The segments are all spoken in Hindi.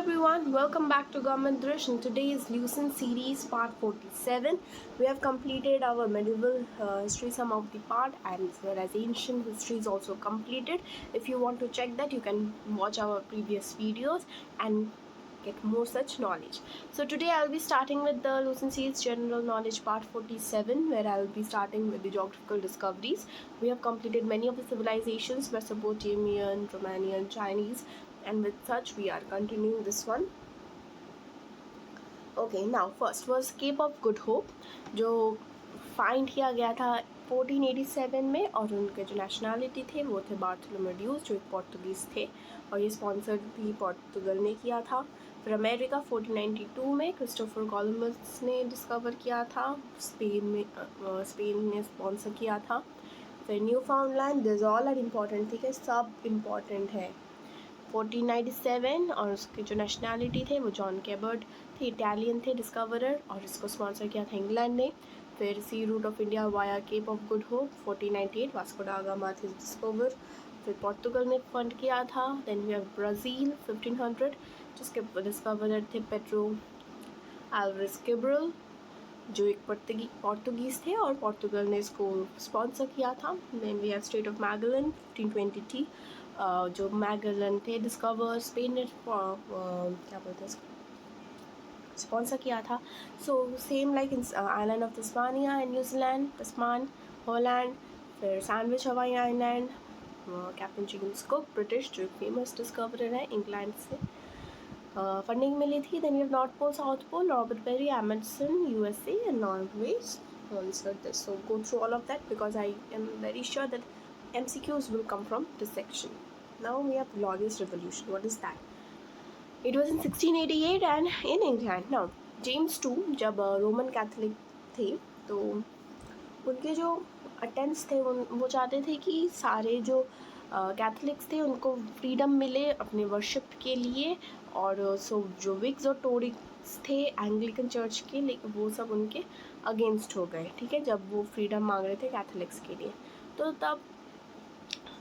everyone, welcome back to Government Drish, and today is Lucent series part 47. We have completed our medieval history, some of the part, and as well as ancient history is also completed. If you want to check that, you can watch our previous videos and get more such knowledge. So today I'll be starting with the Lucent series general knowledge part 47, where I'll be starting with the geographical discoveries. We have completed many of the civilizations: Mesopotamian, Romanian, Chinese, and with such we are continuing this one. Okay, now first was Cape of Good Hope, जो फाइंड किया गया था 1487 में, और उनके जो नेशनलिटी थे वो थे बार्थोलोमेव, जो एक पोर्तुगीज़ थे, और ये स्पॉन्सर्ड भी पोर्तुगल ने किया था. फिर अमेरिका 1492 में क्रिस्टोफर कोलंबस ने डिस्कवर किया था, स्पेन ने स्पॉन्सर किया था. फिर Newfoundland, this all are important, ठीक है, सब इम्पॉर्टेंट है. 1497, और उसके जो नेशनलिटी थे वो जॉन कैबर्ट थे, इटालियन थे डिस्कवरर, और इसको स्पॉन्सर किया था इंग्लैंड ने. फिर sea route of India via Cape of Good Hope 1498, Vasco da Gama थे डिस्कवर. फिर पोर्तुगल ने फंड किया था. देन वी हैव ब्राज़ील 1500, जिसके डिस्कवरर थे पेड्रो अल्वारेस कैब्रल, जो एक पोर्तुगीज़ थे, और पोर्तुगल ने इसको स्पॉन्सर किया था. Then we have strait of Magellan 1520, जो मैगलन थे डिस्कवर, स्पेन ने क्या बोलते हैं इसको स्पॉन्सर किया था. So same like in island of Tasmania and New Zealand, Tasman, Holland. फिर Sandwich Hawaii island, Captain James Cook British, जो फेमस डिस्कवरर है, इंग्लैंड से फंडिंग मिली थी. Then we have North Pole, South Pole, Robert Peary, Amundsen, USA and Norway sponsored this. So go through all of that because I am very sure that MCQs will come from this section. Now we have Glorious Revolution. What is that? It was in 1688 and in England. Now James II जब रोमन कैथोलिक थे, तो उनके जो अटेम्प्ट्स थे वो चाहते थे कि सारे जो कैथोलिक्स थे उनको फ्रीडम मिले अपने वर्शिप के लिए, और सो जो विग्स और टोरीज थे एंग्लिकन चर्च के, लेकिन वो सब उनके अगेंस्ट हो गए, ठीक है, जब वो फ्रीडम मांग रहे थे कैथोलिक्स के लिए. तो तब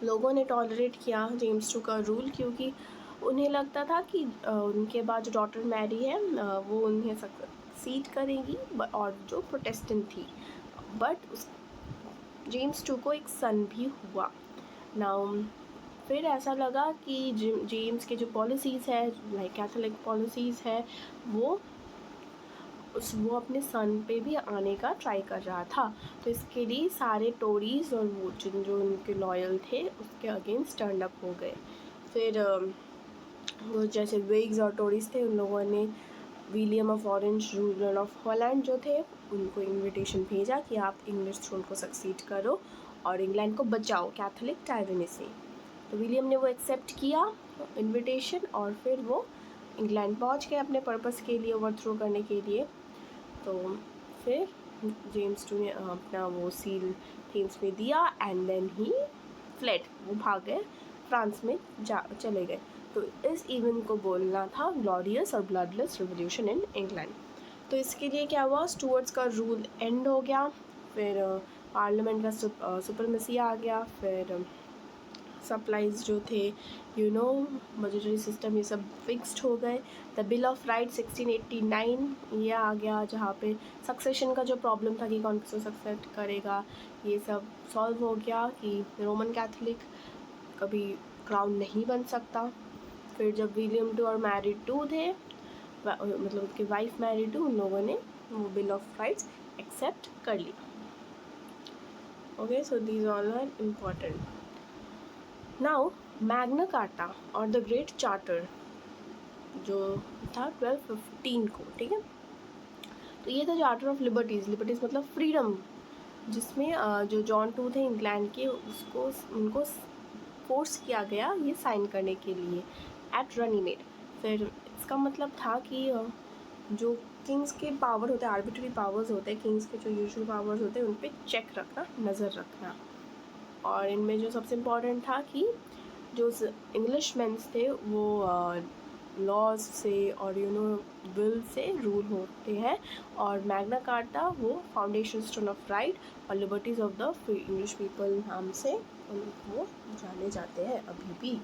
लोगों ने टॉलरेट किया जेम्स II का रूल, क्योंकि उन्हें लगता था कि उनके बाद जो डॉटर मैरी है वो उन्हें सक्सीड करेगी, और जो प्रोटेस्टेंट थी. बट उस जेम्स II को एक सन भी हुआ. नाउ फिर ऐसा लगा कि जेम्स के जो पॉलिसीज़ है, लाइक कैथोलिक पॉलिसीज़ है, वो अपने सन पे भी आने का ट्राई कर रहा था. तो इसके लिए सारे टोरीज और वो जो उनके लॉयल थे उसके अगेंस्ट टर्न अप हो गए. फिर वो जैसे विग्स और टोरीज थे, उन लोगों ने William of orange, ruler of Holland जो थे, उनको इनविटेशन भेजा कि आप इंग्लिश थ्रोन को सक्सीड करो और इंग्लैंड को बचाओ कैथोलिक टायरनी से. तो विलियम ने वो एक्सेप्ट किया इनविटेशन, और फिर वो इंग्लैंड पहुंच गए अपने पर्पस के लिए, ओवरथ्रो करने के लिए. तो फिर जेम्स II ने अपना वो सील थेम्स में दिया एंड देन ही फ्लेड, वो भाग गए, फ्रांस में चले गए. तो इस इवेंट को बोलना था ग्लोरियस और ब्लडलेस रिवोल्यूशन इन इंग्लैंड. तो इसके लिए क्या हुआ, स्टुअर्ट्स का रूल एंड हो गया. फिर पार्लियामेंट का सुपरमेसी आ गया. फिर सप्लाईज जो थे, बजटरी सिस्टम, ये सब फिक्स्ड हो गए. द बिल ऑफ राइट 1689 ये आ गया, जहाँ पे सक्सेशन का जो प्रॉब्लम था कि कौन किसको सक्सेट करेगा, ये सब सॉल्व हो गया कि रोमन कैथोलिक कभी क्राउन नहीं बन सकता. फिर जब विलियम II और मैरी II थे, मतलब उनकी वाइफ मैरी II, उन लोगों ने वो बिल ऑफ राइट्स एक्सेप्ट कर लिया. Okay, so these all are important. Now Magna Carta और द ग्रेट चार्टर जो था 1215 को, ठीक है. तो ये था चार्टर ऑफ लिबर्टीज़ मतलब फ्रीडम, जिसमें जो जॉन II थे इंग्लैंड के, उनको फोर्स किया गया ये साइन करने के लिए एट रनीमेड. फिर इसका मतलब था कि जो किंग्स के पावर होते हैं, आर्बिट्री पावर्स होते हैं, किंग्स के जो यूजुअल पावर्स होते हैं, उन पर चेक रखना, नज़र रखना. और इनमें जो सबसे इम्पॉर्टेंट था कि जो इंग्लिश मेंस थे वो लॉज से और विल से रूल होते हैं, और मैग्ना कार्टा वो फाउंडेशन स्टोन ऑफ राइट और liberties of the English people नाम से वो जाने जाते हैं अभी भी.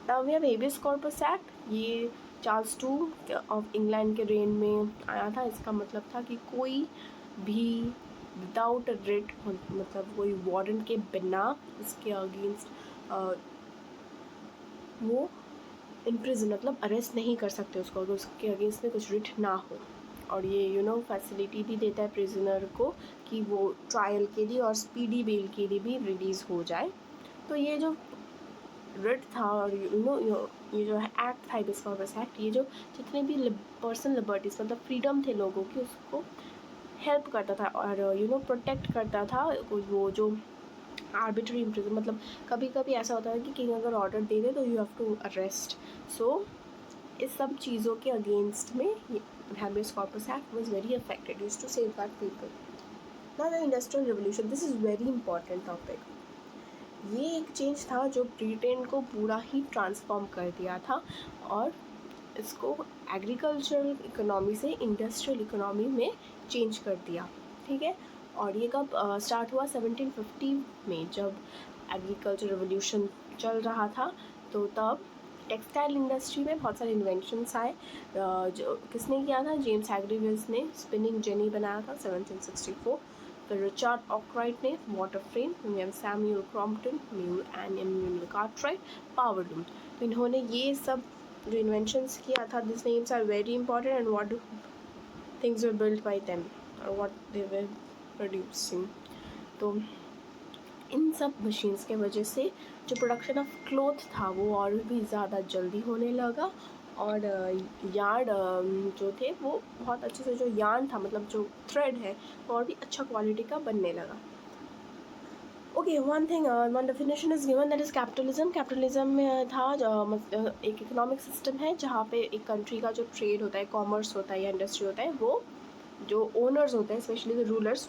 Now we have habeas corpus act. ये चार्ल्स टू ऑफ इंग्लैंड के रेन में आया था। इसका मतलब था कि कोई भी विदाउट रिट, मतलब कोई वारंट के बिना इसके अगेंस्ट वो इम्प्रिजन मतलब अरेस्ट नहीं कर सकते उसको, अगर उसके अगेंस्ट में कुछ रिट ना हो। और ये फैसिलिटी भी देता है प्रिजनर को कि वो ट्रायल के लिए और स्पीडी बेल के लिए भी रिलीज़ हो जाए। तो ये जो रिट था और ये जो है एक्ट था, हाबेस कॉर्पस एक्ट, ये जो जितने भी पर्सनल लिबर्टीज़ मतलब फ्रीडम थे लोगों की, उसको हेल्प करता था और प्रोटेक्ट करता था। वो जो आर्बिट्री इम्प्रिजन, मतलब कभी कभी ऐसा होता है कि किंग अगर ऑर्डर दे दे तो यू हैव टू अरेस्ट। सो इस सब चीज़ों के अगेंस्ट में habeas corpus act was very effective, used to safeguard people. Now the industrial revolution, this is very important topic. ये एक चेंज था जो ब्रिटेन को पूरा ही ट्रांसफॉर्म कर दिया था और इसको एग्रीकल्चरल इकोनॉमी से इंडस्ट्रियल इकोनॉमी में चेंज कर दिया, ठीक है। और ये कब स्टार्ट हुआ? 1750 में, जब एग्रीकल्चर रिवोल्यूशन चल रहा था। तो तब टेक्सटाइल इंडस्ट्री में बहुत सारे इन्वेंशंस आए। जो किसने किया था? जेम्स हैग्रीविल्स ने स्पिनिंग जेनी बनाया था 1764। फिर रिचर्ड ऑकराइट ने water frame, William Samuel Crompton mule and एम्यूल कार्टराइट पावर लूम। तो इन्होंने ये सब जो इन्वेंशंस किया था, this names are very important and what things were built by them और व्हाट दे वर प्रोड्यूसिंग। तो इन सब मशीन्स के वजह से जो प्रोडक्शन ऑफ क्लॉथ था वो और भी ज़्यादा जल्दी होने लगा और यार्ड जो थे वो बहुत अच्छे से, जो यार्न था मतलब जो थ्रेड है वो और भी अच्छा क्वालिटी का बनने लगा। Okay, one thing, one definition is given, that is capitalism. Capitalism में था एक इकोनॉमिक सिस्टम है जहाँ पे एक कंट्री का जो ट्रेड होता है, कॉमर्स होता है या इंडस्ट्री होता है, वो जो ओनर्स होते हैं, स्पेशली द रूलर्स,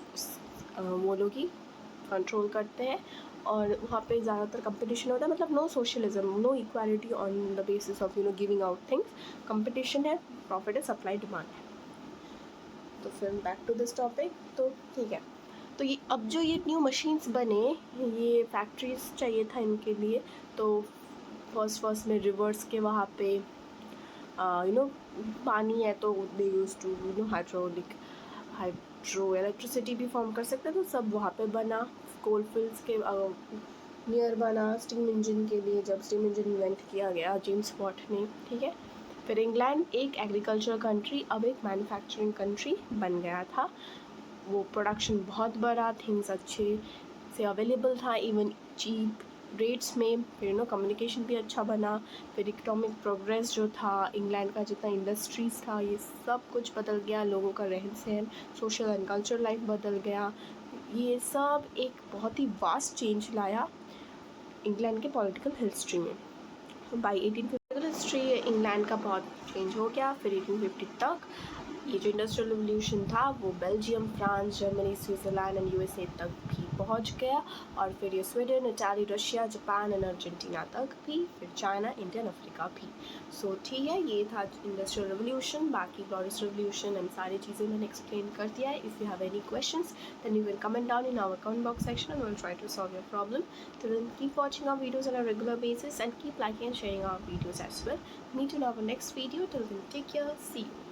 वो लोग ही कंट्रोल करते हैं और वहाँ पे ज़्यादातर कंपटीशन होता है। मतलब no socialism, no equality on the basis of giving out things. Competition है, प्रॉफिट है, सप्लाई डिमांड है। तो फिर बैक टू दिस टॉपिक। तो ठीक है, तो ये अब जो ये न्यू मशीन्स बने, ये फैक्ट्रीज चाहिए था इनके लिए। तो फर्स्ट में रिवर्स के वहाँ पे पानी है तो दे यूज टू हाइड्रो इलेक्ट्रिसिटी भी फॉर्म कर सकते हैं। तो सब वहाँ पे बना। कोल फील्ड्स के नियर बना स्टीम इंजन के लिए, जब स्टीम इंजन इन्वेंट किया गया जेम्स वॉट ने, ठीक है। फिर इंग्लैंड एक एग्रीकल्चर कंट्री अब एक मैन्युफैक्चरिंग कंट्री बन गया था। वो प्रोडक्शन बहुत बड़ा, थिंग्स अच्छे से अवेलेबल था, इवन चीप रेट्स में। फिर कम्युनिकेशन भी अच्छा बना। फिर इकोनॉमिक प्रोग्रेस जो था, इंग्लैंड का जितना इंडस्ट्रीज़ था, ये सब कुछ बदल गया। लोगों का रहन सहन, सोशल एंड कल्चर लाइफ बदल गया। ये सब एक बहुत ही वास्ट चेंज लाया इंग्लैंड के पॉलिटिकल हिस्ट्री में। बाई 1850 हिस्ट्री इंग्लैंड का बहुत चेंज हो गया। फिर 1850 तक ये जो इंडस्ट्रियल रिवोल्यूशन था वो Belgium, France, Germany, Switzerland and USA तक भी पहुंच गया। और फिर ये Sweden, Italy, Russia, Japan and Argentina तक भी, फिर चाइना, इंडिया, अफ्रीका भी। सो ठीक है, ये था इंडस्ट्रियल रिवोल्यूशन। बाकी ग्लोरियस रिवोल्यूशन एंड सारी चीज़ें मैंने एक्सप्लेन कर दिया है। If you have any questions then you can comment down in our comment box section and we'll try to solve your problem. So then keep watching our videos on a regular basis and keep liking and sharing our videos as well. Meet you in our next video. Till then, take care. See you.